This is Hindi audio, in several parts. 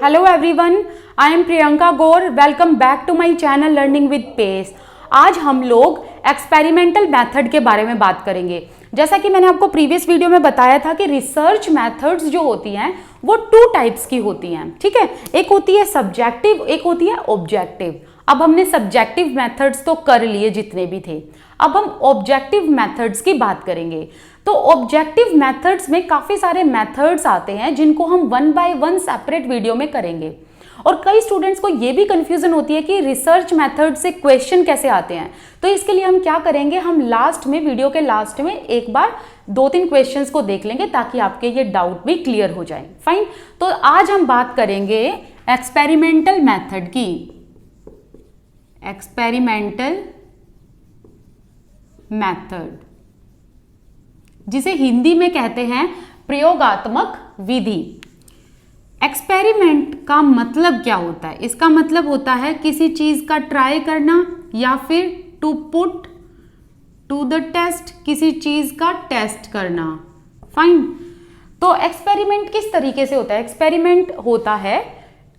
Hello everyone, I am Priyanka Gaur. Welcome back to my channel Learning with Pace. आज हम लोग एक्सपेरिमेंटल मेथड के बारे में बात करेंगे। जैसा कि मैंने आपको प्रीवियस वीडियो में बताया था कि रिसर्च मेथड्स जो होती हैं वो टू टाइप्स की होती हैं, ठीक है। एक होती है सब्जेक्टिव, एक होती है ऑब्जेक्टिव। अब हमने सब्जेक्टिव मेथड्स तो कर लिए जितने भी थे, अब हम ऑब्जेक्टिव मेथड्स की बात करेंगे। तो ऑब्जेक्टिव मेथड्स में काफ़ी सारे मेथड्स आते हैं जिनको हम one by one separate video में करेंगे। और कई स्टूडेंट्स को ये भी कंफ्यूजन होती है कि रिसर्च मेथड से क्वेश्चन कैसे आते हैं। तो इसके लिए हम क्या करेंगे, हम लास्ट में, वीडियो के लास्ट में एक बार 2-3 क्वेश्चंस को देख लेंगे ताकि आपके ये डाउट भी क्लियर हो जाए। फाइन, तो आज हम बात करेंगे एक्सपेरिमेंटल मेथड की। एक्सपेरिमेंटल मेथड, जिसे हिंदी में कहते हैं प्रयोगात्मक विधि। एक्सपेरिमेंट का मतलब क्या होता है? इसका मतलब होता है किसी चीज का ट्राई करना या फिर to put to the test, किसी चीज का टेस्ट करना। फाइन, तो एक्सपेरिमेंट किस तरीके से होता है? एक्सपेरिमेंट होता है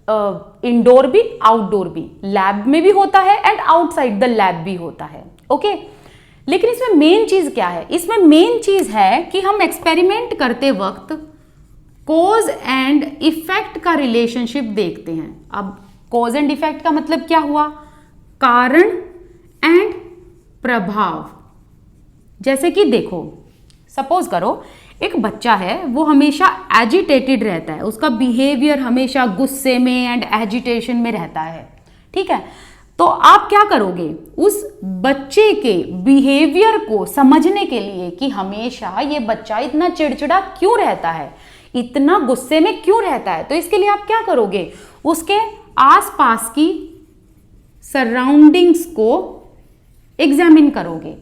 इंडोर भी, आउटडोर भी, लैब में भी होता है एंड आउटसाइड द लैब भी होता है। ओके, लेकिन इसमें मेन चीज क्या है? इसमें मेन चीज है कि हम एक्सपेरिमेंट करते वक्त कॉज एंड इफेक्ट का रिलेशनशिप देखते हैं। अब कॉज एंड इफेक्ट का मतलब क्या हुआ? कारण एंड प्रभाव। जैसे कि देखो, सपोज करो एक बच्चा है, वो हमेशा एजिटेटेड रहता है, उसका बिहेवियर हमेशा गुस्से में एंड एजिटेशन में रहता है, ठीक है। तो आप क्या करोगे? उस बच्चे के बिहेवियर को समझने के लिए कि हमेशा ये बच्चा इतना चिड़चिड़ा क्यों रहता है, इतना गुस्से में क्यों रहता है, तो इसके लिए आप क्या करोगे? उसके आसपास की सराउंडिंग्स को एग्जामिन करोगे।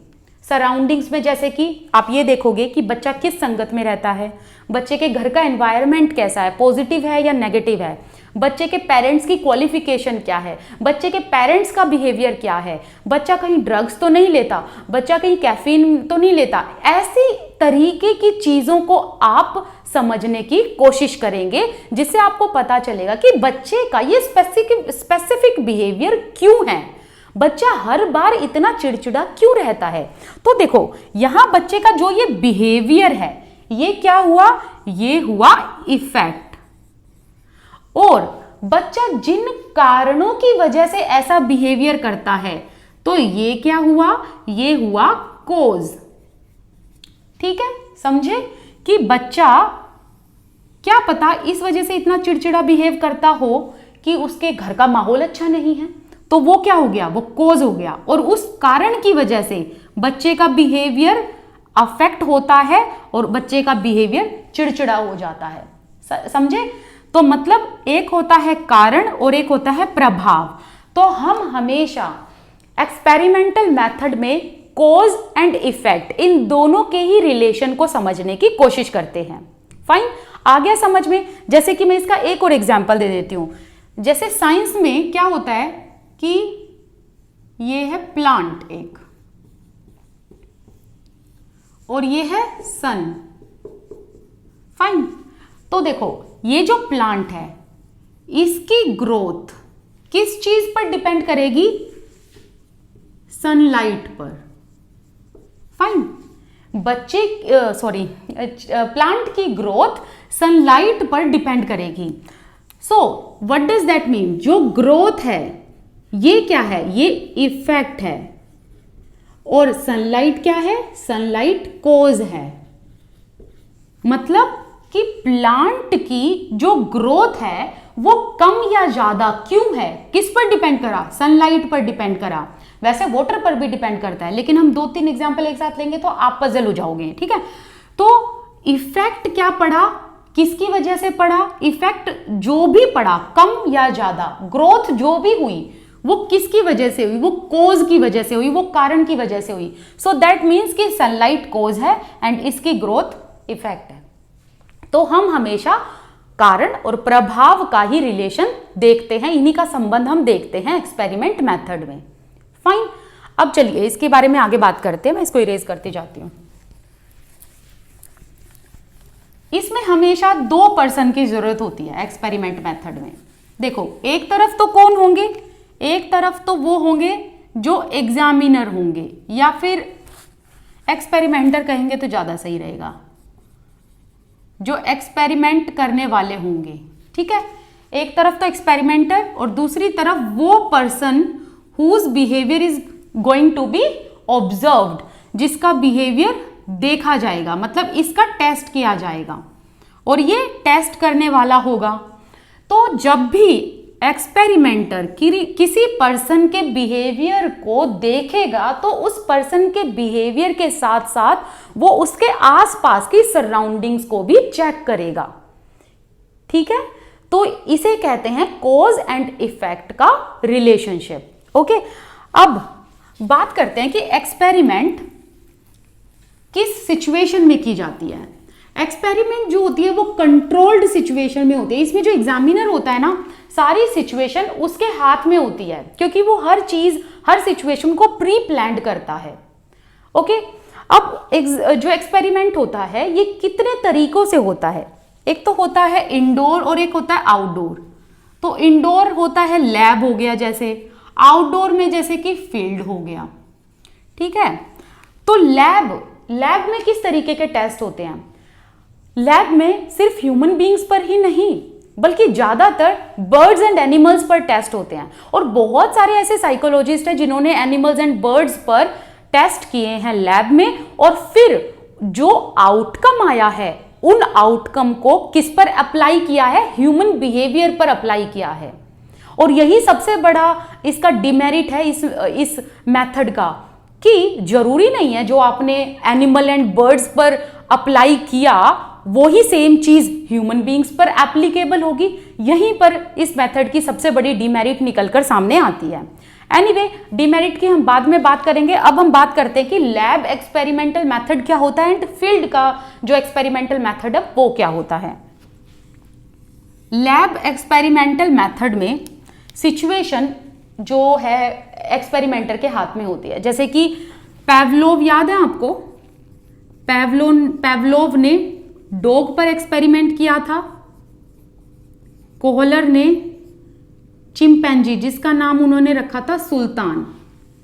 सराउंडिंग्स में जैसे कि आप ये देखोगे कि बच्चा किस संगत में रहता है, बच्चे के घर का एनवायरनमेंट कैसा है, पॉजिटिव है या नेगेटिव है, बच्चे के पेरेंट्स की क्वालिफिकेशन क्या है, बच्चे के पेरेंट्स का बिहेवियर क्या है, बच्चा कहीं ड्रग्स तो नहीं लेता, बच्चा कहीं कैफीन तो नहीं लेता। ऐसी तरीके की चीज़ों को आप समझने की कोशिश करेंगे, जिससे आपको पता चलेगा कि बच्चे का ये स्पेसिफिक बिहेवियर क्यों है, बच्चा हर बार इतना चिड़चिड़ा क्यों रहता है। तो देखो, यहां बच्चे का जो ये बिहेवियर है, ये क्या हुआ? ये हुआ इफेक्ट। और बच्चा जिन कारणों की वजह से ऐसा बिहेवियर करता है, तो ये क्या हुआ? ये हुआ कॉज। ठीक है, समझे कि बच्चा क्या पता इस वजह से इतना चिड़चिड़ा बिहेव करता हो कि उसके घर का माहौल अच्छा नहीं है, तो वो क्या हो गया? वो कॉज हो गया। और उस कारण की वजह से बच्चे का बिहेवियर अफेक्ट होता है और बच्चे का बिहेवियर चिड़चिड़ा हो जाता है। समझे? तो मतलब एक होता है कारण और एक होता है प्रभाव। तो हम हमेशा एक्सपेरिमेंटल मेथड में कॉज एंड इफेक्ट, इन दोनों के ही रिलेशन को समझने की कोशिश करते हैं। फाइन, आ गया समझ में? जैसे कि मैं इसका एक और एग्जांपल दे देती हूं। जैसे साइंस में क्या होता है कि ये है प्लांट एक, और ये है सन। फाइन, तो देखो ये जो प्लांट है, इसकी ग्रोथ किस चीज पर डिपेंड करेगी? सनलाइट पर। फाइन, प्लांट की ग्रोथ सनलाइट पर डिपेंड करेगी। So what does that mean? जो ग्रोथ है ये क्या है? ये इफेक्ट है। और सनलाइट क्या है? सनलाइट कॉज है। मतलब कि प्लांट की जो ग्रोथ है वो कम या ज्यादा क्यों है? किस पर डिपेंड करा? सनलाइट पर डिपेंड करा। वैसे वाटर पर भी डिपेंड करता है, लेकिन हम 2-3 एग्जांपल एक साथ लेंगे तो आप पजल हो जाओगे, ठीक है। तो इफेक्ट क्या पड़ा? किसकी वजह से पड़ा? इफेक्ट जो भी पड़ा, कम या ज्यादा, ग्रोथ जो भी हुई, वो किसकी वजह से हुई? वो कॉज की वजह से हुई, वो कारण की वजह से हुई। सो दैट मीन्स कि सनलाइट कॉज है एंड इसकी ग्रोथ इफेक्ट है। तो हम हमेशा कारण और प्रभाव का ही रिलेशन देखते हैं, इन्हीं का संबंध हम देखते हैं एक्सपेरिमेंट मेथड में। फाइन, अब चलिए इसके बारे में आगे बात करते हैं। मैं इसको इरेज करती जाती हूं। इसमें हमेशा 2 पर्सन की जरूरत होती है एक्सपेरिमेंट मेथड में। देखो एक तरफ तो कौन होंगे, एक तरफ तो वो होंगे जो एग्जामिनर होंगे, या फिर एक्सपेरिमेंटर कहेंगे तो ज़्यादा सही रहेगा, जो एक्सपेरिमेंट करने वाले होंगे। ठीक है, एक तरफ तो एक्सपेरिमेंटर और दूसरी तरफ वो person whose behaviour is going to be observed, जिसका बिहेवियर देखा जाएगा, मतलब इसका टेस्ट किया जाएगा और ये टेस्ट करने वाला होगा। तो जब भी एक्सपेरिमेंटर किसी पर्सन के बिहेवियर को देखेगा तो उस पर्सन के बिहेवियर के साथ साथ वो उसके आसपास की सराउंडिंग्स को भी चेक करेगा। ठीक है, तो इसे कहते हैं कॉज एंड इफेक्ट का रिलेशनशिप। ओके, अब बात करते हैं कि एक्सपेरिमेंट किस सिचुएशन में की जाती है। एक्सपेरिमेंट जो होती है वो कंट्रोल्ड सिचुएशन में होती है। इसमें जो एग्जामिनर होता है ना, सारी सिचुएशन उसके हाथ में होती है, क्योंकि वो हर चीज, हर सिचुएशन को प्री प्लान्ड करता है। ओके, अब जो एक्सपेरिमेंट होता है ये कितने तरीकों से होता है। एक तो होता है इंडोर और एक होता है आउटडोर। तो इंडोर होता है लैब हो गया जैसे, आउटडोर में जैसे कि फील्ड हो गया। ठीक है, तो लैब में किस तरीके के टेस्ट होते हैं। लैब में सिर्फ ह्यूमन बीइंग्स पर ही नहीं बल्कि ज्यादातर बर्ड्स एंड एनिमल्स पर टेस्ट होते हैं, और बहुत सारे ऐसे साइकोलॉजिस्ट हैं जिन्होंने एनिमल्स एंड बर्ड्स पर टेस्ट किए हैं लैब में, और फिर जो आउटकम आया है उन आउटकम को किस पर अप्लाई किया है, ह्यूमन बिहेवियर पर अप्लाई किया है। और यही सबसे बड़ा इसका डिमेरिट है इस मेथड का, कि जरूरी नहीं है जो आपने एनिमल एंड बर्ड्स पर अप्लाई किया वो ही सेम चीज ह्यूमन बीइंग्स पर एप्लीकेबल होगी। यहीं पर इस मेथड की सबसे बड़ी डिमेरिट निकलकर सामने आती है। एनीवे, डिमेरिट की हम बाद में बात करेंगे। अब हम बात करते हैं कि लैब एक्सपेरिमेंटल मेथड क्या होता है एंड फील्ड का जो एक्सपेरिमेंटल मेथड है वो क्या होता है। लैब एक्सपेरिमेंटल मेथड में सिचुएशन जो है एक्सपेरिमेंटर के हाथ में होती है। जैसे कि पैवलोव याद है आपको, पैवलोव ने डॉग पर एक्सपेरिमेंट किया था, कोहलर ने चिंपैंजी जिसका नाम उन्होंने रखा था सुल्तान,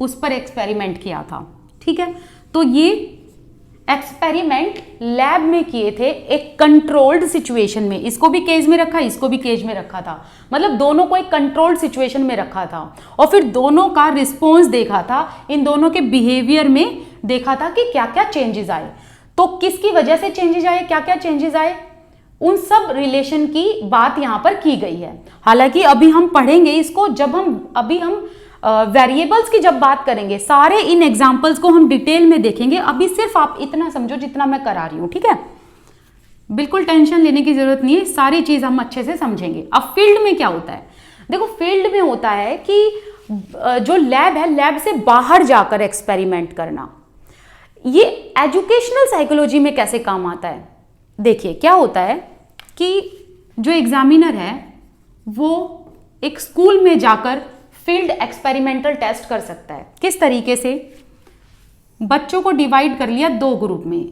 उस पर एक्सपेरिमेंट किया था। ठीक है, तो ये एक्सपेरिमेंट लैब में किए थे एक कंट्रोल्ड सिचुएशन में। इसको भी केज में रखा, इसको भी केज में रखा था, मतलब दोनों को एक कंट्रोल्ड सिचुएशन में रखा था और फिर दोनों का रिस्पॉन्स देखा था, इन दोनों के बिहेवियर में देखा था कि क्या क्या चेंजेस आए। तो किसकी वजह से चेंजेस आए, क्या क्या चेंजेस आए, उन सब रिलेशन की बात यहां पर की गई है। हालांकि अभी हम पढ़ेंगे इसको, जब हम वेरिएबल्स की जब बात करेंगे, सारे इन एग्जांपल्स को हम डिटेल में देखेंगे। अभी सिर्फ आप इतना समझो जितना मैं करा रही हूं। ठीक है, बिल्कुल टेंशन लेने की जरूरत नहीं है, सारी चीज हम अच्छे से समझेंगे। अब फील्ड में क्या होता है, देखो फील्ड में होता है कि जो लैब है, लैब से बाहर जाकर एक्सपेरिमेंट करना। ये एजुकेशनल साइकोलॉजी में कैसे काम आता है, देखिए क्या होता है कि जो एग्जामिनर है वो एक स्कूल में जाकर फील्ड एक्सपेरिमेंटल टेस्ट कर सकता है। किस तरीके से, बच्चों को डिवाइड कर लिया दो ग्रुप में।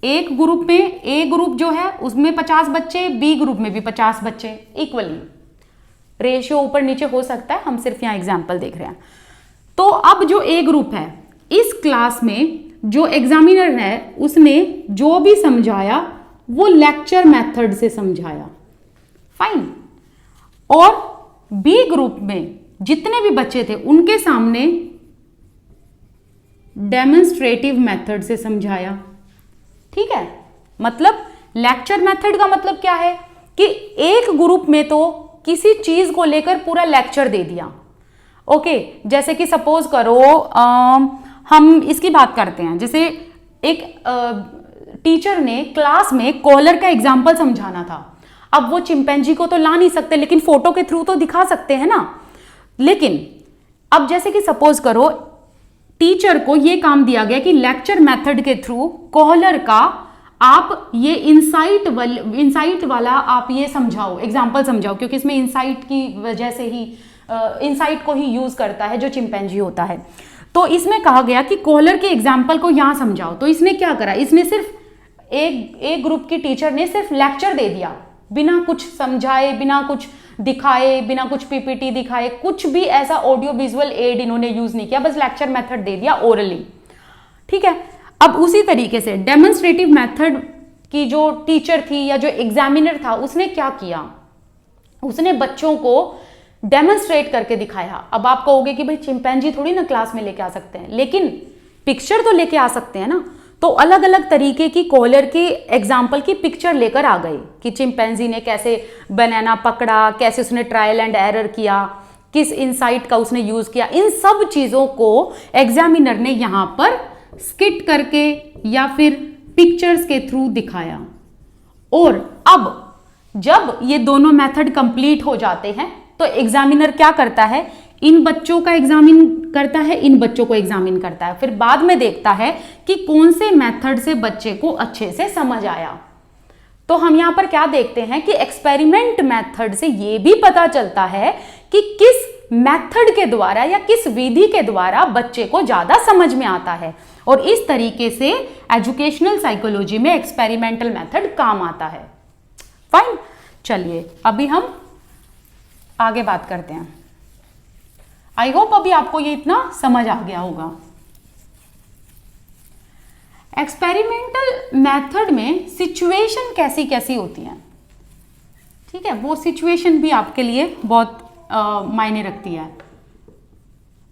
एक ग्रुप में, ए ग्रुप जो है उसमें 50 बच्चे, बी ग्रुप में भी 50 बच्चे, इक्वली रेशियो ऊपर नीचे हो सकता है, हम सिर्फ यहां एग्जाम्पल देख रहे हैं। तो अब जो ए ग्रुप है, इस क्लास में जो एग्जामिनर है उसने जो भी समझाया वो लेक्चर मेथड से समझाया, फाइन। और बी ग्रुप में जितने भी बच्चे थे उनके सामने डेमोन्स्ट्रेटिव मेथड से समझाया। ठीक है, मतलब लेक्चर मेथड का मतलब क्या है कि एक ग्रुप में तो किसी चीज को लेकर पूरा लेक्चर दे दिया। ओके, जैसे कि सपोज करो हम इसकी बात करते हैं, जैसे एक टीचर ने क्लास में कॉलर का एग्जाम्पल समझाना था। अब वो चिंपैंजी को तो ला नहीं सकते, लेकिन फोटो के थ्रू तो दिखा सकते हैं ना। लेकिन अब जैसे कि सपोज करो टीचर को ये काम दिया गया कि लेक्चर मेथड के थ्रू कॉलर का आप ये इंसाइट वाला आप ये समझाओ, एग्जाम्पल समझाओ, क्योंकि इसमें इंसाइट की वजह से ही इंसाइट को ही यूज करता है जो चिंपैंजी होता है। तो इसमें कहा गया कि कॉलर के एग्जाम्पल को यहां समझाओ। तो इसने क्या करा, इसने सिर्फ एक ग्रुप की टीचर ने सिर्फ लेक्चर दे दिया, बिना कुछ समझाए, बिना कुछ दिखाए, बिना कुछ पीपीटी दिखाए, कुछ भी ऐसा ऑडियो विजुअल एड इन्होंने यूज नहीं किया, बस लेक्चर मेथड दे दिया ओरली। ठीक है, अब उसी तरीके से डेमोन्स्ट्रेटिव मेथड की जो टीचर थी या जो एग्जामिनर था उसने क्या किया, उसने बच्चों को डेमोन्स्ट्रेट करके दिखाया। अब आप कहोगे कि भाई चिंपैंजी थोड़ी ना क्लास में लेके आ सकते हैं, लेकिन पिक्चर तो लेके आ सकते हैं ना। तो अलग अलग तरीके की कॉलर के एग्जाम्पल की पिक्चर लेकर आ गए कि चिंपैंजी ने कैसे बनाना पकड़ा, कैसे उसने ट्रायल एंड एरर किया, किस इंसाइट का उसने यूज किया। इन सब चीजों को एग्जामिनर ने यहां पर स्किट करके या फिर पिक्चर्स के थ्रू दिखाया। और अब जब ये दोनों मेथड कंप्लीट हो जाते हैं तो एग्जामिनर क्या करता है, इन बच्चों का एग्जामिन करता है, इन बच्चों को एग्जामिन करता है, फिर बाद में देखता है कि कौन से मेथड से बच्चे को अच्छे से समझ आया। तो हम यहां पर क्या देखते हैं कि एक्सपेरिमेंट मेथड से यह भी पता चलता है कि किस मेथड के द्वारा या किस विधि के द्वारा बच्चे को ज्यादा समझ में आता है। और इस तरीके से एजुकेशनल साइकोलॉजी में एक्सपेरिमेंटल मेथड काम आता है। फाइन, चलिए अभी हम आगे बात करते हैं। आई होप अभी आपको ये इतना समझ आ गया होगा। एक्सपेरिमेंटल मेथड में सिचुएशन कैसी कैसी होती है, ठीक है, वो सिचुएशन भी आपके लिए बहुत मायने रखती है।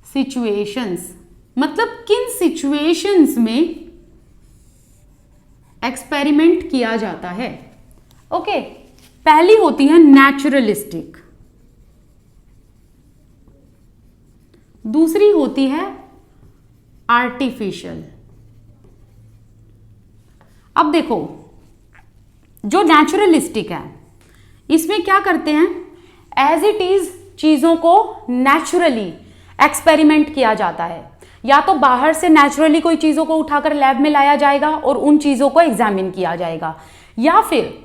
सिचुएशंस मतलब किन सिचुएशंस में एक्सपेरिमेंट किया जाता है। ओके, पहली होती है नेचुरलिस्टिक, दूसरी होती है आर्टिफिशियल। अब देखो, जो नेचुरलिस्टिक है इसमें क्या करते हैं, एज इट इज चीजों को नेचुरली एक्सपेरिमेंट किया जाता है। या तो बाहर से नेचुरली कोई चीजों को उठाकर लैब में लाया जाएगा और उन चीजों को एग्जामिन किया जाएगा, या फिर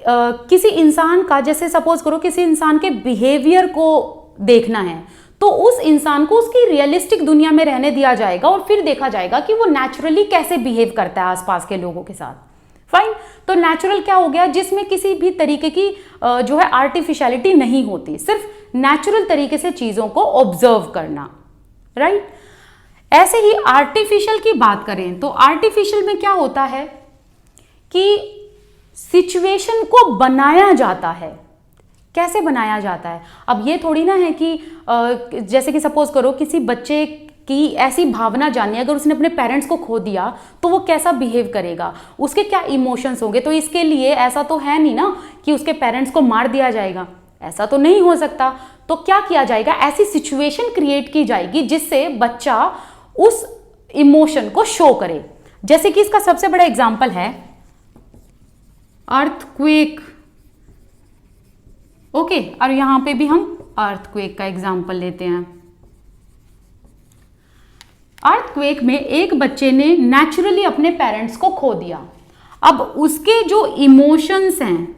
किसी इंसान का, जैसे सपोज करो किसी इंसान के बिहेवियर को देखना है तो उस इंसान को उसकी रियलिस्टिक दुनिया में रहने दिया जाएगा और फिर देखा जाएगा कि वो नेचुरली कैसे बिहेव करता है आसपास के लोगों के साथ। फाइन, तो नेचुरल क्या हो गया, जिसमें किसी भी तरीके की जो है आर्टिफिशियलिटी नहीं होती, सिर्फ नेचुरल तरीके से चीजों को ऑब्जर्व करना। राइट, ऐसे ही आर्टिफिशियल की बात करें तो आर्टिफिशियल में क्या होता है कि सिचुएशन को बनाया जाता है। कैसे बनाया जाता है, अब ये थोड़ी ना है कि जैसे कि सपोज करो किसी बच्चे की ऐसी भावना जाननी है, अगर उसने अपने पेरेंट्स को खो दिया तो वो कैसा बिहेव करेगा, उसके क्या इमोशंस होंगे। तो इसके लिए ऐसा तो है नहीं ना कि उसके पेरेंट्स को मार दिया जाएगा, ऐसा तो नहीं हो सकता। तो क्या किया जाएगा, ऐसी सिचुएशन क्रिएट की जाएगी जिससे बच्चा उस इमोशन को शो करे। जैसे कि इसका सबसे बड़ा एग्जाम्पल है अर्थक्वेक। ओके, और यहां पे भी हम अर्थक्वेक का एग्जाम्पल लेते हैं। अर्थक्वेक में एक बच्चे ने नेचुरली अपने पेरेंट्स को खो दिया। अब उसके जो इमोशंस हैं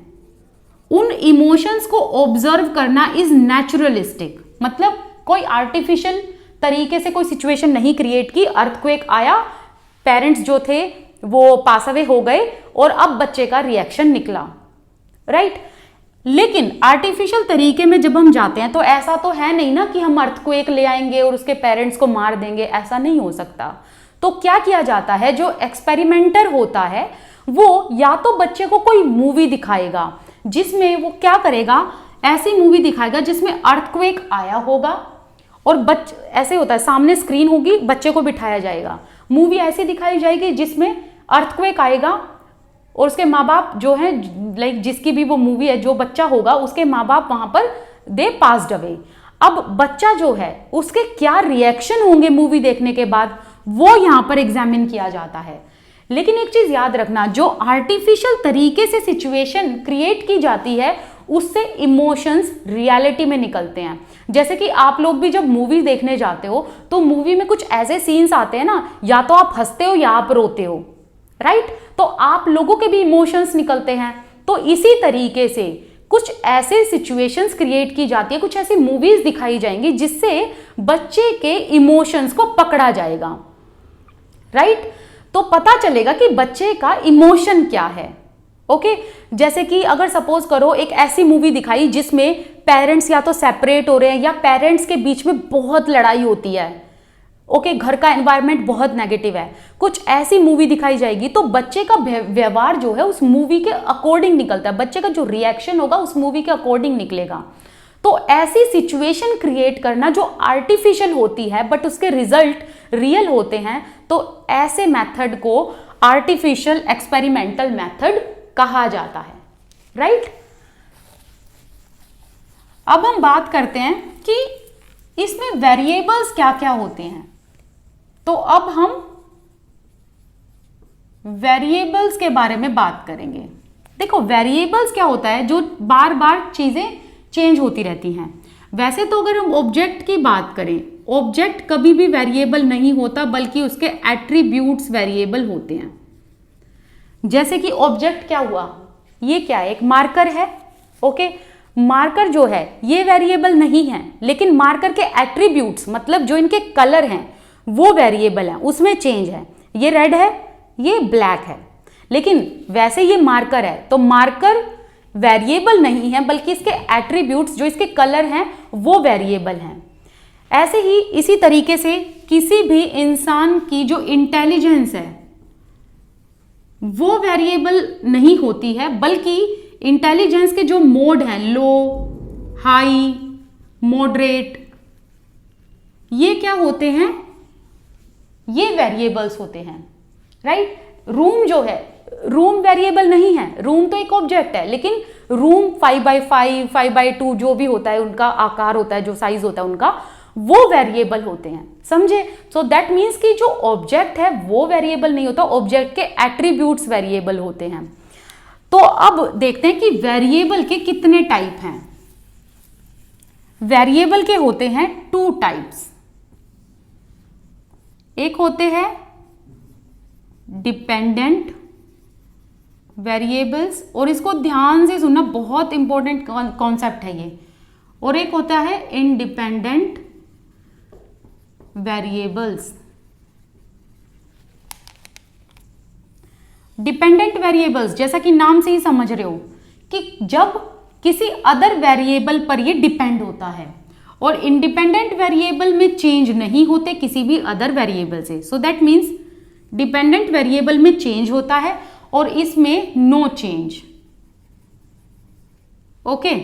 उन इमोशंस को ऑब्जर्व करना इज नेचुरलिस्टिक, मतलब कोई आर्टिफिशियल तरीके से कोई सिचुएशन नहीं क्रिएट की। अर्थक्वेक आया, पेरेंट्स जो थे वो पास अवे हो गए और अब बच्चे का रिएक्शन निकला। राइट, लेकिन आर्टिफिशियल तरीके में जब हम जाते हैं तो ऐसा तो है नहीं ना कि हम अर्थक्वेक ले आएंगे और उसके पेरेंट्स को मार देंगे, ऐसा नहीं हो सकता। तो क्या किया जाता है, जो एक्सपेरिमेंटर होता है वो या तो बच्चे को कोई मूवी दिखाएगा जिसमें वो क्या करेगा, ऐसी मूवी दिखाएगा जिसमें अर्थक्वेक आया होगा और ऐसे होता है, सामने स्क्रीन होगी, बच्चे को बिठाया जाएगा, मूवी ऐसी दिखाई जाएगी जिसमें अर्थक्वेक आएगा और उसके माँ बाप जो है, लाइक जिसकी भी वो मूवी है, जो बच्चा होगा उसके माँ बाप वहां पर दे पास्ड अवे। अब बच्चा जो है उसके क्या रिएक्शन होंगे मूवी देखने के बाद, वो यहां पर एग्जामिन किया जाता है। लेकिन एक चीज याद रखना, जो आर्टिफिशियल तरीके से सिचुएशन क्रिएट की जाती है उससे इमोशंस रियलिटी में निकलते हैं। जैसे कि आप लोग भी जब मूवी देखने जाते हो तो मूवी में कुछ ऐसे सीन्स आते हैं ना, या तो आप हंसते हो या आप रोते हो। राइट, तो आप लोगों के भी इमोशंस निकलते हैं। तो इसी तरीके से कुछ ऐसे सिचुएशंस क्रिएट की जाती है, कुछ ऐसी मूवीज दिखाई जाएंगी जिससे बच्चे के इमोशंस को पकड़ा जाएगा। राइट, तो पता चलेगा कि बच्चे का इमोशन क्या है। ओके जैसे कि अगर सपोज करो एक ऐसी मूवी दिखाई जिसमें पेरेंट्स या तो सेपरेट हो रहे हैं या पेरेंट्स के बीच में बहुत लड़ाई होती है, ओके घर का एनवायरनमेंट बहुत नेगेटिव है, कुछ ऐसी मूवी दिखाई जाएगी तो बच्चे का व्यवहार जो है उस मूवी के अकॉर्डिंग निकलता है, बच्चे का जो रिएक्शन होगा उस मूवी के अकॉर्डिंग निकलेगा। तो ऐसी सिचुएशन क्रिएट करना जो आर्टिफिशियल होती है बट उसके रिजल्ट रियल होते हैं, तो ऐसे मेथड को आर्टिफिशियल एक्सपेरिमेंटल मेथड कहा जाता है, राइट। अब हम बात करते हैं कि इसमें वेरिएबल्स क्या क्या होते हैं। तो अब हम वेरिएबल्स के बारे में बात करेंगे। देखो वेरिएबल्स क्या होता है, जो बार बार चीजें चेंज होती रहती हैं। वैसे तो अगर हम ऑब्जेक्ट की बात करें, ऑब्जेक्ट कभी भी वेरिएबल नहीं होता बल्कि उसके एट्रीब्यूट्स वेरिएबल होते हैं। जैसे कि ऑब्जेक्ट क्या हुआ, ये क्या है, एक मार्कर है, ओके मार्कर जो है ये वेरिएबल नहीं है, लेकिन मार्कर के एट्रीब्यूट्स मतलब जो इनके कलर हैं वो वेरिएबल है, उसमें चेंज है। ये रेड है, ये ब्लैक है, लेकिन वैसे ये मार्कर है तो मार्कर वेरिएबल नहीं है बल्कि इसके एट्रीब्यूट्स जो इसके कलर हैं वो वेरिएबल हैं। ऐसे ही इसी तरीके से किसी भी इंसान की जो इंटेलिजेंस है वो वेरिएबल नहीं होती है, बल्कि इंटेलिजेंस के जो मोड हैं लो, हाई, मॉडरेट, ये क्या होते हैं, ये वेरिएबल्स होते हैं, राइट। रूम जो है, रूम वेरिएबल नहीं है, रूम तो एक ऑब्जेक्ट है, लेकिन रूम 5x5, 5x2 जो भी होता है उनका आकार होता है, जो साइज होता है उनका, वो वेरिएबल होते हैं, समझे। सो दैट मीन्स कि जो ऑब्जेक्ट है वो वेरिएबल नहीं होता, ऑब्जेक्ट के एट्रीब्यूट्स वेरिएबल होते हैं। तो अब देखते हैं कि वेरिएबल के कितने टाइप हैं। वेरिएबल के होते हैं 2 टाइप्स। एक होते हैं डिपेंडेंट वेरिएबल्स, और इसको ध्यान से सुनना, बहुत इंपॉर्टेंट कॉन्सेप्ट है ये। और एक होता है इंडिपेंडेंट वेरिएबल्स। डिपेंडेंट वेरिएबल्स जैसा कि नाम से ही समझ रहे हो कि जब किसी अदर वेरिएबल पर ये डिपेंड होता है, और इंडिपेंडेंट वेरिएबल में चेंज नहीं होते किसी भी अदर वेरिएबल से। So that means dependent variable में चेंज होता है और इसमें नो चेंज, ओके।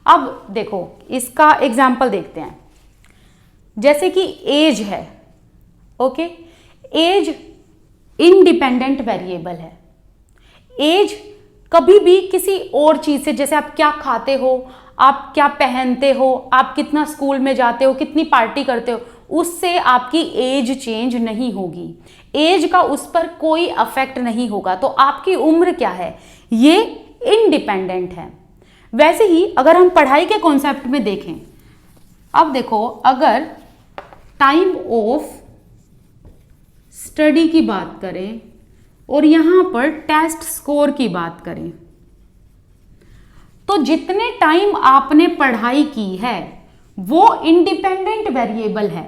अब देखो इसका एग्जाम्पल देखते हैं। जैसे कि एज है, ओके एज इंडिपेंडेंट वेरिएबल है। एज कभी भी किसी और चीज से, जैसे आप क्या खाते हो, आप क्या पहनते हो, आप कितना स्कूल में जाते हो, कितनी पार्टी करते हो, उससे आपकी एज चेंज नहीं होगी, एज का उस पर कोई अफेक्ट नहीं होगा। तो आपकी उम्र क्या है, ये इंडिपेंडेंट है। वैसे ही अगर हम पढ़ाई के कॉन्सेप्ट में देखें, अब देखो अगर टाइम ऑफ स्टडी की बात करें और यहां पर टेस्ट स्कोर की बात करें, तो जितने टाइम आपने पढ़ाई की है वो इंडिपेंडेंट वेरिएबल है,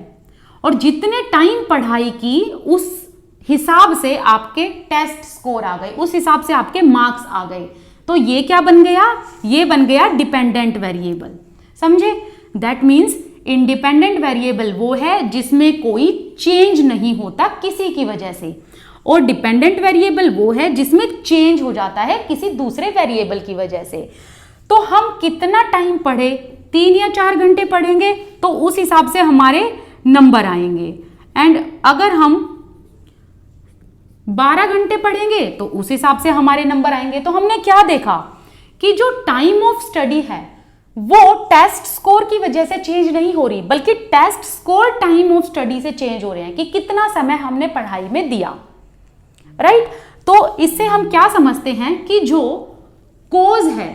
और जितने टाइम पढ़ाई की उस हिसाब से आपके टेस्ट स्कोर आ गए, उस हिसाब से आपके मार्क्स आ गए। तो ये क्या बन गया, ये बन गया डिपेंडेंट वेरिएबल, समझे। दैट मीन्स इंडिपेंडेंट वेरिएबल वो है जिसमें कोई चेंज नहीं होता किसी की वजह से, और डिपेंडेंट वेरिएबल वो है जिसमें चेंज हो जाता है किसी दूसरे वेरिएबल की वजह से। तो हम कितना टाइम पढ़े, 3 या 4 घंटे पढ़ेंगे तो उस हिसाब से हमारे नंबर आएंगे, एंड अगर हम 12 घंटे पढ़ेंगे तो उस हिसाब से हमारे नंबर आएंगे। तो हमने क्या देखा कि जो टाइम ऑफ स्टडी है वो टेस्ट स्कोर की वजह से चेंज नहीं हो रही, बल्कि test score time of study से चेंज हो रहे हैं कि कितना समय हमने पढ़ाई में दिया, राइट। तो इससे हम क्या समझते हैं कि जो कोज है,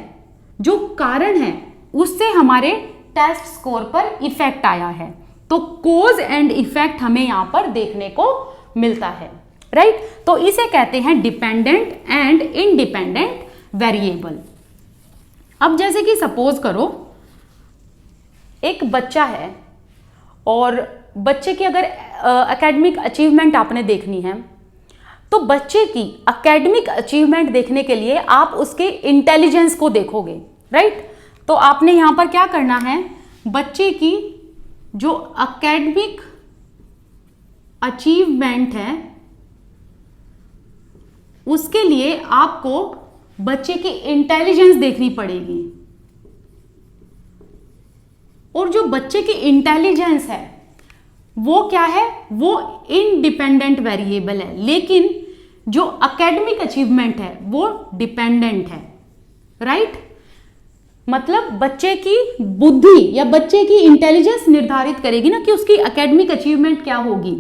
जो कारण है, उससे हमारे टेस्ट स्कोर पर इफेक्ट आया है। तो कोज एंड इफेक्ट हमें यहां पर देखने को मिलता है, राइट। तो इसे कहते हैं डिपेंडेंट एंड इंडिपेंडेंट वेरिएबल। अब जैसे कि सपोज करो एक बच्चा है और बच्चे की अगर एकेडमिक अचीवमेंट आपने देखनी है तो बच्चे की एकेडमिक अचीवमेंट देखने के लिए आप उसके इंटेलिजेंस को देखोगे, राइट। तो आपने यहां पर क्या करना है, बच्चे की जो एकेडमिक अचीवमेंट है उसके लिए आपको बच्चे की इंटेलिजेंस देखनी पड़ेगी। और जो बच्चे की इंटेलिजेंस है वो क्या है, वो इंडिपेंडेंट वेरिएबल है, लेकिन जो एकेडमिक अचीवमेंट है वो डिपेंडेंट है, राइट। मतलब बच्चे की बुद्धि या बच्चे की इंटेलिजेंस निर्धारित करेगी ना कि उसकी एकेडमिक अचीवमेंट क्या होगी,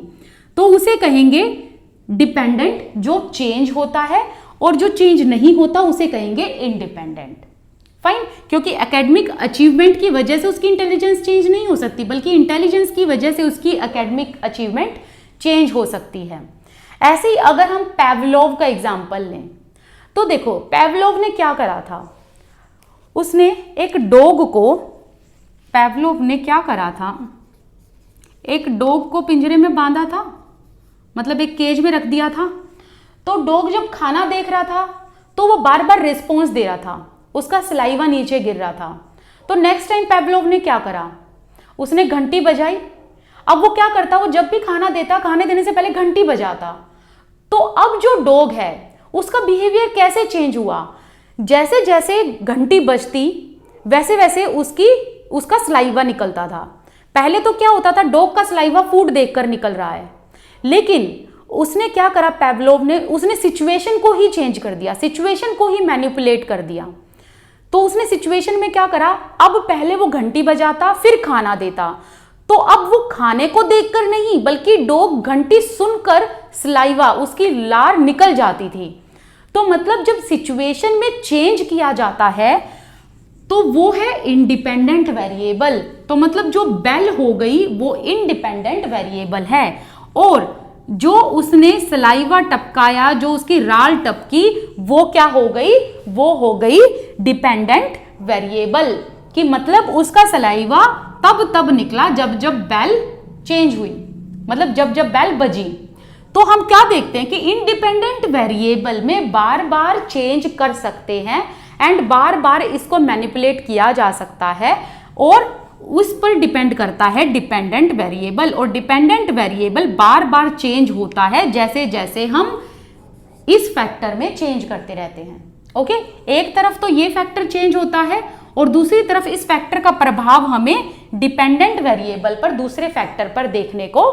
तो उसे कहेंगे डिपेंडेंट जो चेंज होता है, और जो चेंज नहीं होता उसे कहेंगे इंडिपेंडेंट। फाइन, क्योंकि एकेडमिक अचीवमेंट की वजह से उसकी इंटेलिजेंस चेंज नहीं हो सकती, बल्कि इंटेलिजेंस की वजह से उसकी एकेडमिक अचीवमेंट चेंज हो सकती है। ऐसे ही अगर हम पेवलोव का एग्जाम्पल लें, तो देखो पेवलोव ने क्या करा था, उसने एक डॉग को, पेवलोव ने क्या करा था, एक डॉग को पिंजरे में बांधा था, मतलब एक केज में रख दिया था। तो डॉग जब खाना देख रहा था तो वो बार बार रिस्पॉन्स दे रहा था, उसका सलाइवा नीचे गिर रहा था। तो नेक्स्ट टाइम पेवलोव ने क्या करा, उसने घंटी बजाई। अब वो क्या करता, वो जब भी खाना देता, खाने देने से पहले घंटी बजाता। तो अब जो डॉग है उसका बिहेवियर कैसे चेंज हुआ, जैसे जैसे घंटी बजती वैसे वैसे उसका सलाइवा निकलता था। पहले तो क्या होता था, डॉग का सलाइवा फूड देखकर निकल रहा है, लेकिन उसने क्या करा पेवलोव ने, उसने सिचुएशन को ही चेंज कर दिया, सिचुएशन को ही मैनिपुलेट कर दिया। तो उसने सिचुएशन में क्या करा, अब पहले वो घंटी बजाता फिर खाना देता, तो अब वो खाने को देखकर नहीं बल्कि डॉग घंटी सुनकर सलाइवा, उसकी लार निकल जाती थी। तो मतलब जब सिचुएशन में चेंज किया जाता है तो वो है इंडिपेंडेंट वेरिएबल। तो मतलब जो बेल हो गई वो इंडिपेंडेंट वेरिएबल है, और जो उसने सलाइवा टपकाया, जो उसकी राल टपकी, वो क्या हो गई, वो हो गई डिपेंडेंट वेरिएबल। कि मतलब उसका सलाइवा तब निकला जब जब बेल चेंज हुई, मतलब जब जब बेल बजी। तो हम क्या देखते हैं कि इंडिपेंडेंट वेरिएबल में बार बार चेंज कर सकते हैं एंड बार बार इसको मैनिपुलेट किया जा सकता है, और उस पर डिपेंड करता है डिपेंडेंट वेरिएबल। और डिपेंडेंट वेरिएबल बार बार चेंज होता है जैसे जैसे हम इस फैक्टर में चेंज करते रहते हैं। ओके, एक तरफ तो ये फैक्टर चेंज होता है और दूसरी तरफ इस फैक्टर का प्रभाव हमें डिपेंडेंट वेरिएबल पर, दूसरे फैक्टर पर देखने को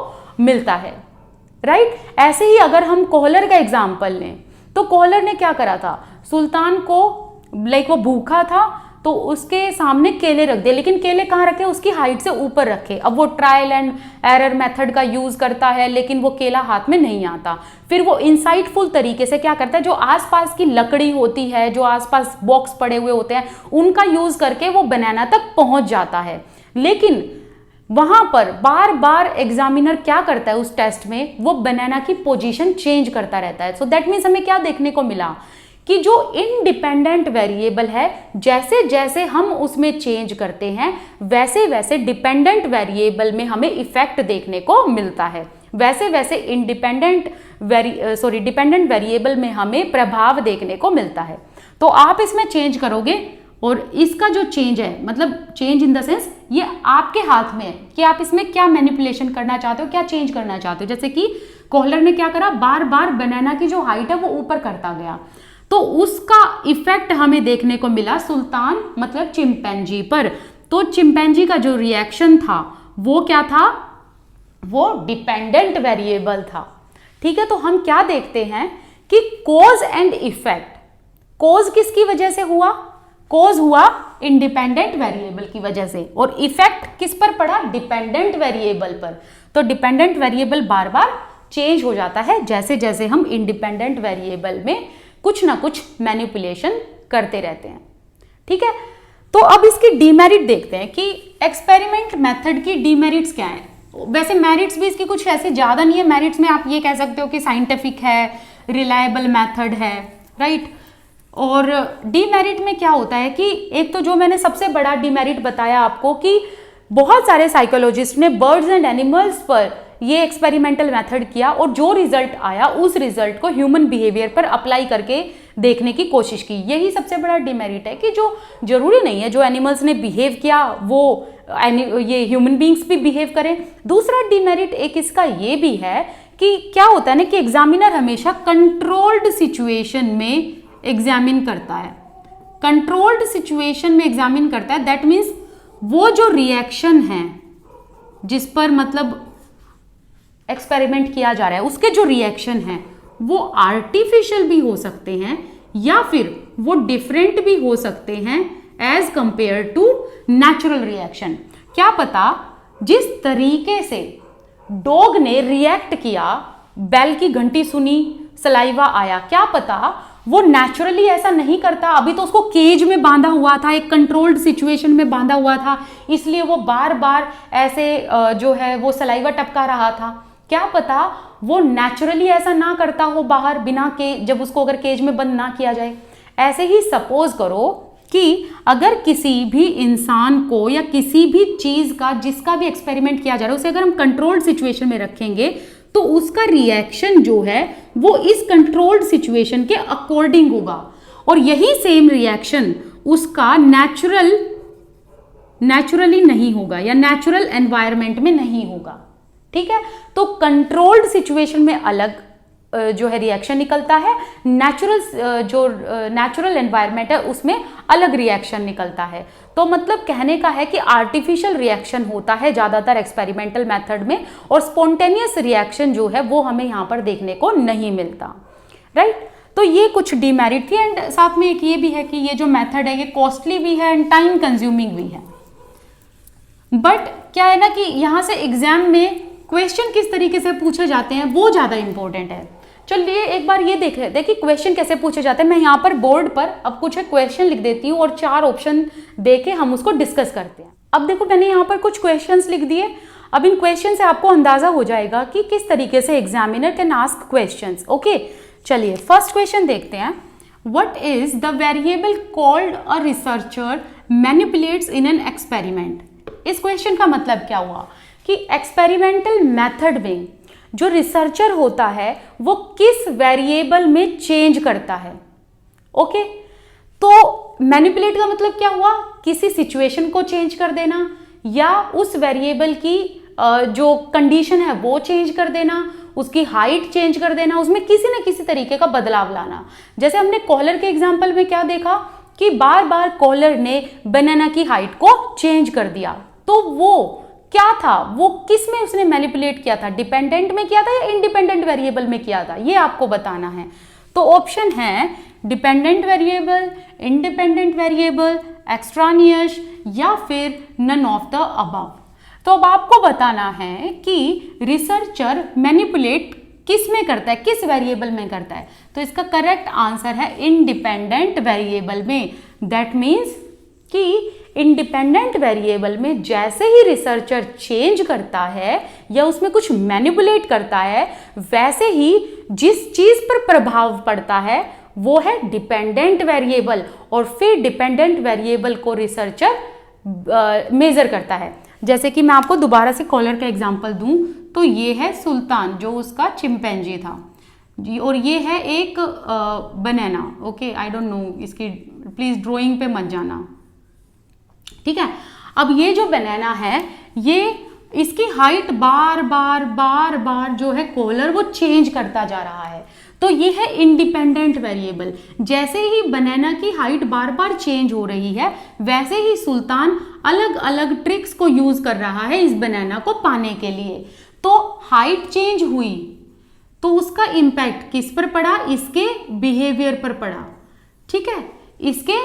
मिलता है, राइट। ऐसे ही अगर हम कोहलर का एग्जाम्पल लें, तो कोहलर ने क्या करा था, सुल्तान को वो भूखा था तो उसके सामने केले रख दिए, लेकिन केले कहाँ रखे, उसकी हाइट से ऊपर रखे। अब वो ट्रायल एंड एरर मेथड का यूज करता है, लेकिन वो केला हाथ में नहीं आता। फिर वो इंसाइटफुल तरीके से क्या करता है, जो आसपास की लकड़ी होती है, जो आसपास बॉक्स पड़े हुए होते हैं, उनका यूज करके वो बनाना तक पहुंच जाता है। लेकिन वहां पर बार बार एग्जामिनर क्या करता है, उस टेस्ट में वो बनाना की पोजीशन चेंज करता रहता है। सो दैट मीन्स हमें क्या देखने को मिला कि जो इंडिपेंडेंट वेरिएबल है, जैसे जैसे हम उसमें चेंज करते हैं वैसे वैसे डिपेंडेंट वेरिएबल में हमें इफेक्ट देखने को मिलता है, वैसे वैसे डिपेंडेंट वेरिएबल में हमें प्रभाव देखने को मिलता है। तो आप इसमें चेंज करोगे और इसका जो चेंज है, मतलब चेंज इन द सेंस, ये आपके हाथ में है कि आप इसमें क्या मैनिपुलेशन करना चाहते हो, क्या चेंज करना चाहते हो। जैसे कि कोहलर ने क्या करा, बार बार बनाना की जो हाइट है वो ऊपर करता गया, तो उसका इफेक्ट हमें देखने को मिला सुल्तान मतलब चिंपैंजी पर। तो चिंपैंजी का जो रिएक्शन था वो क्या था, वो डिपेंडेंट वेरिएबल था। ठीक है, तो हम क्या देखते हैं कि कॉज एंड इफेक्ट, कॉज किसकी वजह से हुआ, कॉज हुआ इंडिपेंडेंट वेरिएबल की वजह से, और इफेक्ट किस पर पड़ा, डिपेंडेंट वेरिएबल पर। तो डिपेंडेंट वेरिएबल बार बार चेंज हो जाता है जैसे जैसे हम इंडिपेंडेंट वेरिएबल में कुछ ना कुछ मैनिपुलेशन करते रहते हैं। ठीक है, तो अब इसकी डीमेरिट देखते हैं कि एक्सपेरिमेंट मेथड की डीमेरिट्स क्या हैं। वैसे मेरिट्स भी इसकी कुछ ऐसे ज़्यादा नहीं है। मेरिट्स में आप ये कह सकते हो कि साइंटिफिक है, रिलायबल मेथड है, राइट। और डीमेरिट में क्या होता है कि एक तो जो मैंने सबसे बड़ा डीमेरिट बताया आपको कि बहुत सारे साइकोलॉजिस्ट ने बर्ड्स एंड एनिमल्स पर ये एक्सपेरिमेंटल मेथड किया और जो रिजल्ट आया उस रिजल्ट को ह्यूमन बिहेवियर पर अप्लाई करके देखने की कोशिश की। यही सबसे बड़ा डिमेरिट है कि जो जरूरी नहीं है जो एनिमल्स ने बिहेव किया वो ये ह्यूमन बींग्स भी बिहेव करें। दूसरा डिमेरिट एक इसका ये भी है कि क्या होता है ना कि एग्जामिनर हमेशा कंट्रोल्ड सिचुएशन में एग्जामिन करता है, कंट्रोल्ड सिचुएशन में एग्जामिन करता है। दैट मीन्स वो जो रिएक्शन है जिस पर मतलब एक्सपेरिमेंट किया जा रहा है उसके जो रिएक्शन है वो आर्टिफिशियल भी हो सकते हैं या फिर वो डिफरेंट भी हो सकते हैं as compare to natural reaction. क्या पता जिस तरीके से डॉग ने रिएक्ट किया, बेल की घंटी सुनी, सलाइवा आया, क्या पता वो नेचुरली ऐसा नहीं करता। अभी तो उसको केज में बांधा हुआ था, एक कंट्रोल्ड सिचुएशन में बांधा हुआ था, इसलिए वो बार बार ऐसे जो है वो सलाइवा टपका रहा था। क्या पता वो नेचुरली ऐसा ना करता हो बाहर बिना के, जब उसको अगर केज में बंद ना किया जाए। ऐसे ही सपोज करो कि अगर किसी भी इंसान को या किसी भी चीज का जिसका भी एक्सपेरिमेंट किया जा रहा है उसे अगर हम कंट्रोल्ड सिचुएशन में रखेंगे तो उसका रिएक्शन जो है वो इस कंट्रोल्ड सिचुएशन के अकॉर्डिंग होगा और यही सेम रिएक्शन उसका नेचुरली नहीं होगा या नेचुरल एनवायरनमेंट में नहीं होगा। ठीक है, तो कंट्रोल्ड सिचुएशन में अलग जो है रिएक्शन निकलता है, नेचुरल एनवायरनमेंट है उसमें अलग रिएक्शन निकलता है। तो मतलब कहने का है कि आर्टिफिशियल रिएक्शन होता है ज्यादातर एक्सपेरिमेंटल मेथड में और स्पॉन्टेनियस रिएक्शन जो है वो हमें यहाँ पर देखने को नहीं मिलता। राइट, तो ये कुछ डिमेरिट थी एंड साथ में एक ये भी है कि ये जो मेथड है ये कॉस्टली भी है एंड टाइम कंज्यूमिंग भी है। बट क्या है ना कि यहाँ से एग्जाम में क्वेश्चन किस तरीके से पूछे जाते हैं वो ज्यादा इंपॉर्टेंट है। चलिए एक बार ये देख लेते हैं कि क्वेश्चन कैसे पूछे जाते हैं। मैं यहाँ पर बोर्ड पर अब कुछ क्वेश्चन लिख देती हूँ और 4 ऑप्शन देके हम उसको डिस्कस करते हैं। अब देखो मैंने यहाँ पर कुछ क्वेश्चंस लिख दिए। अब इन क्वेश्चन से आपको अंदाजा हो जाएगा कि किस तरीके से examiner can ask questions. Okay, चलिए फर्स्ट क्वेश्चन देखते हैं। What is the variable called a researcher manipulates in an experiment. इस क्वेश्चन का मतलब क्या हुआ कि एक्सपेरिमेंटल मेथड में जो रिसर्चर होता है वो किस वेरिएबल में चेंज करता है। ओके, तो मैनिपुलेट का मतलब क्या हुआ, किसी सिचुएशन को चेंज कर देना या उस वेरिएबल की जो कंडीशन है वो चेंज कर देना, उसकी हाइट चेंज कर देना, उसमें किसी न किसी तरीके का बदलाव लाना। जैसे हमने कॉलर के एग्जाम्पल में क्या देखा कि बार बार कॉलर ने बनाना की हाइट को चेंज कर दिया। तो वो क्या था, वो किस में उसने मैनिपुलेट किया था, डिपेंडेंट में किया था या इंडिपेंडेंट वेरिएबल में किया था, ये आपको बताना है। तो ऑप्शन है डिपेंडेंट वेरिएबल, इंडिपेंडेंट वेरिएबल, एक्सट्रानियस या फिर नन ऑफ द अबव। तो अब आपको बताना है कि रिसर्चर मैनिपुलेट किस में करता है, किस वेरिएबल में करता है। तो इसका करेक्ट आंसर है इंडिपेंडेंट वेरिएबल में। दैट मीन्स कि इंडिपेंडेंट वेरिएबल में जैसे ही रिसर्चर चेंज करता है या उसमें कुछ मैनिपुलेट करता है वैसे ही जिस चीज पर प्रभाव पड़ता है वो है डिपेंडेंट वेरिएबल और फिर डिपेंडेंट वेरिएबल को रिसर्चर मेजर करता है। जैसे कि मैं आपको दोबारा से कॉलर का एग्जांपल दूं तो ये है सुल्तान जो उसका चिंपैंजी था जी, और ये है एक बनाना। ओके, आई डोंट नो, इसकी प्लीज ड्राइंग पे मत जाना। ठीक है, अब ये जो बनाना है ये इसकी हाइट बार बार जो है कॉलर वो चेंज करता जा रहा है। तो ये है इंडिपेंडेंट वेरिएबल। जैसे ही बनाना की हाइट बार बार चेंज हो रही है वैसे ही सुल्तान अलग अलग ट्रिक्स को यूज कर रहा है इस बनाना को पाने के लिए। तो हाइट चेंज हुई तो उसका इंपैक्ट किस पर पड़ा, इसके बिहेवियर पर पड़ा। ठीक है, इसके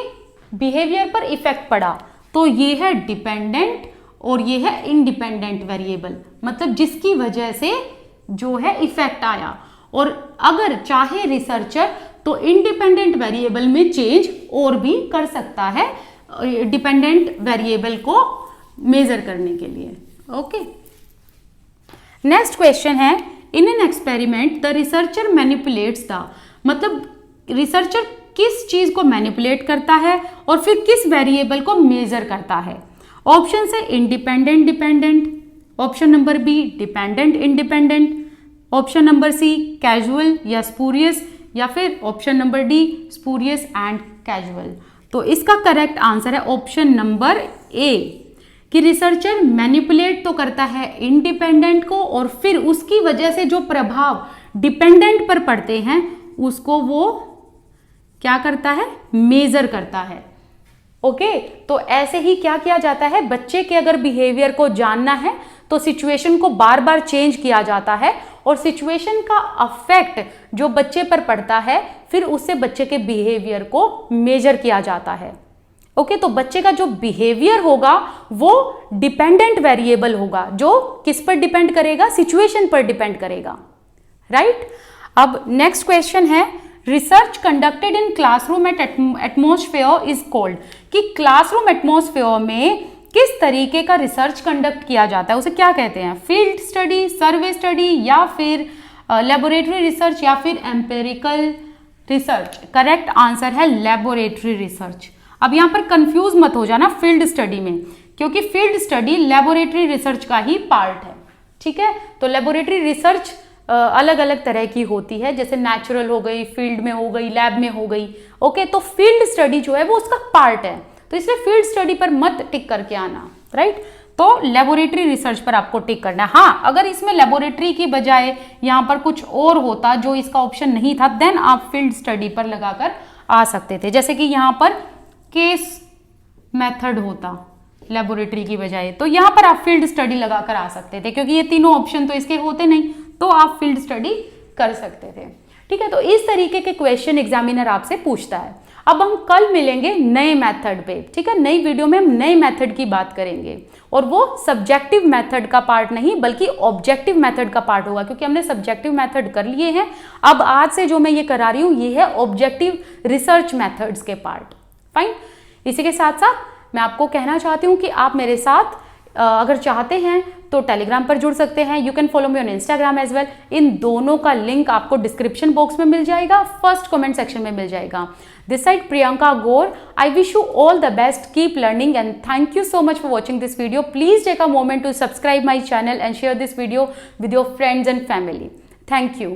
बिहेवियर पर इफेक्ट पड़ा। तो ये है डिपेंडेंट और ये है इंडिपेंडेंट वेरिएबल, मतलब जिसकी वजह से जो है इफेक्ट आया। और अगर चाहे रिसर्चर तो इंडिपेंडेंट वेरिएबल में चेंज और भी कर सकता है डिपेंडेंट वेरिएबल को मेजर करने के लिए। ओके, नेक्स्ट क्वेश्चन है in an experiment the researcher manipulates the, मतलब रिसर्चर किस चीज को मैनिपुलेट करता है और फिर किस वेरिएबल को मेजर करता है। ऑप्शन है independent dependent, option number B dependent independent, option number C causal या स्पूरियस, या फिर option number D spurious and causal. तो इसका करेक्ट आंसर है ऑप्शन नंबर ए कि रिसर्चर मैनिपुलेट तो करता है इंडिपेंडेंट को और फिर उसकी वजह से जो प्रभाव डिपेंडेंट पर पड़ते हैं उसको वो क्या करता है, मेजर करता है। ओके, तो ऐसे ही क्या किया जाता है, बच्चे के अगर बिहेवियर को जानना है तो सिचुएशन को बार बार चेंज किया जाता है और सिचुएशन का अफेक्ट जो बच्चे पर पड़ता है फिर उससे बच्चे के बिहेवियर को मेजर किया जाता है। ओके, तो बच्चे का जो बिहेवियर होगा वो डिपेंडेंट वेरिएबल होगा, जो किस पर डिपेंड करेगा, सिचुएशन पर डिपेंड करेगा, राइट। अब नेक्स्ट क्वेश्चन है research conducted in classroom at atmosphere is called, कि क्लासरूम एटमॉस्फेयर में किस तरीके का रिसर्च कंडक्ट किया जाता है उसे क्या कहते हैं, फील्ड स्टडी, सर्वे स्टडी, या फिर लेबोरेटरी रिसर्च, या फिर एम्पेरिकल रिसर्च। करेक्ट आंसर है लेबोरेटरी रिसर्च। अब यहां पर कंफ्यूज मत हो जाना फील्ड स्टडी में, क्योंकि फील्ड स्टडी लेबोरेटरी रिसर्च का ही पार्ट है, ठीक है। तो लेबोरेटरी रिसर्च अलग अलग तरह की होती है, जैसे नेचुरल हो गई, फील्ड में हो गई, लैब में हो गई। ओके, तो फील्ड स्टडी जो है वो उसका पार्ट है, तो इसलिए फील्ड स्टडी पर मत टिक करके आना, राइट। तो लेबोरेटरी रिसर्च पर आपको टिक करना है। हाँ, अगर इसमें लेबोरेटरी की बजाय यहाँ पर कुछ और होता जो इसका ऑप्शन नहीं था, देन आप फील्ड स्टडी पर लगाकर आ सकते थे। जैसे कि यहाँ पर केस मेथड होता लेबोरेटरी की बजाय, तो यहाँ पर आप फील्ड स्टडी लगाकर आ सकते थे, क्योंकि ये तीनों ऑप्शन तो इसके होते नहीं, तो आप फील्ड स्टडी कर सकते थे, ठीक है। तो इस तरीके के क्वेश्चन एग्जामिनर आपसे पूछता है। अब हम कल मिलेंगे नए मेथड पे, ठीक है। नई वीडियो में हम नए मेथड की बात करेंगे और वो सब्जेक्टिव मेथड का पार्ट नहीं बल्कि ऑब्जेक्टिव मेथड का पार्ट होगा, क्योंकि हमने सब्जेक्टिव मेथड कर लिए हैं। अब आज से जो मैं ये करा रही हूँ ये है ऑब्जेक्टिव रिसर्च मेथड्स के पार्ट। फाइन। इसी के साथ साथ मैं आपको कहना चाहती हूँ कि आप मेरे साथ अगर चाहते हैं तो टेलीग्राम पर जुड़ सकते हैं। You can follow me on Instagram as well. इन दोनों का लिंक आपको डिस्क्रिप्शन बॉक्स में मिल जाएगा, फर्स्ट कमेंट सेक्शन में मिल जाएगा। This side Priyanka Gaur. I wish you all the best, keep learning and thank you so much for watching this video. Please take a moment to subscribe my channel and share this video with your friends and family. Thank you.